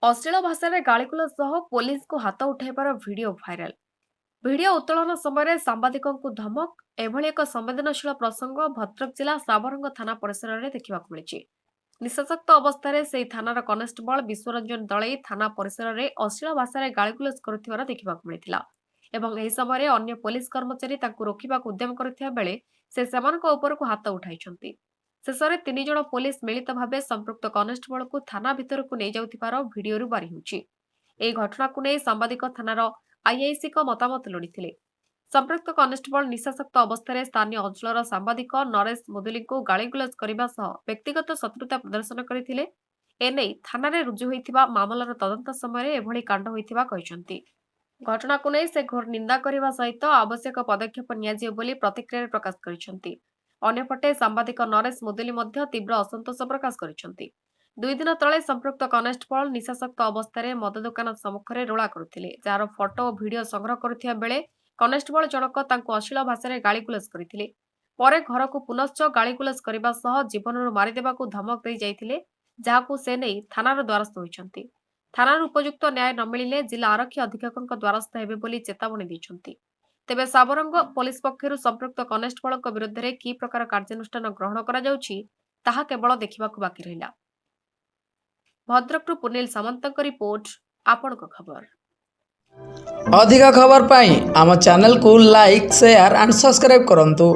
अश्लील भाषा में गाड़ीगुलज सह पुलिस को हाथ उठाइबार भिडियो भाइराल। भिडियो उत्तोलन समय सांबादिकों को धमक एभली एक संवेदनशील प्रसंग भद्रक जिला साबरंग थाना परिसर में देखा मिली। निशाशक्त अवस्था से थानार कनेस्टेबल विश्वरंजन दलई थाना परिसर में अश्लील भाषा में गाड़ीगुलज कर देखा मिलता एवं एही समय अन्य पुलिस कर्मचारी रोकवा उद्यम करथिबा बेले से सेमानक उपरकु हाथ उठाई। शेष में 3 जण पुलिस मिलित भाव संपृक्त कनेस्टेबल को थाना भितर को नहीं जाउथिबार भिडियो बारी होछि। एही घटना को नहीं सांबादिक थानार आईआईसी को मतामत लोड़ी। संपृक्त कनेस्टेबल निशाशक्त अवस्था स्थानीय अंचल सांबादिक नरेश मुदुली को गाड़ीगुलज करने सह व्यक्तिगत शत्रुता प्रदर्शन करते एने थाना रुजु होइथिबा मामलार तदंत समय एभली कांड होइथिबा कहिसंती। घटना को नहीं से घोर निंदा करने सहित आवश्यक पदक्षेप नियाजियो बोली प्रतिक्रिया प्रकाश करिसंती। अन्यपटे सांबादिक नरेश मुदुली मध्य तीव्र असंतोष प्रकाश करिसंती। 2 दिन तले संपृक्त कनेस्टेबल निशाशक्त अवस्था मद दुकान सम्मुखें रोला करुथिले, जार फोटो और वीडियो संग्रह करुथिबा बेले कनेस्टेबल जनक तांको अश्लील भाषा में गाड़ीगुलज करथिले। परे घर को पुनश्च गाड़ीगुलज करने सह जीवन मारिदेवाकू धमक दे जाइथिले, जाहाकू से नहीं थानार द्वारस्थ होइछंती। थानार उपयुक्त न्याय न मिलिले जिला आरक्षी अधीक्षक द्वारस्थ हेबे बोली चेतावनी दैछंती। तेबे साबरंग पुलिस पक्षरु संपृक्त कनेस्टेबल विरुद्ध में कि प्रकार कार्यानुष्ठान ग्रहण करा जाउछि ताहा केवल देखिबाकू बाकी रहिला। भद्रकरू पुनील सामंतक रिपोर्ट, आपणक खबर। अधिक खबर पाई आम चैनल को लाइक शेयर एंड सब्सक्राइब करंतु।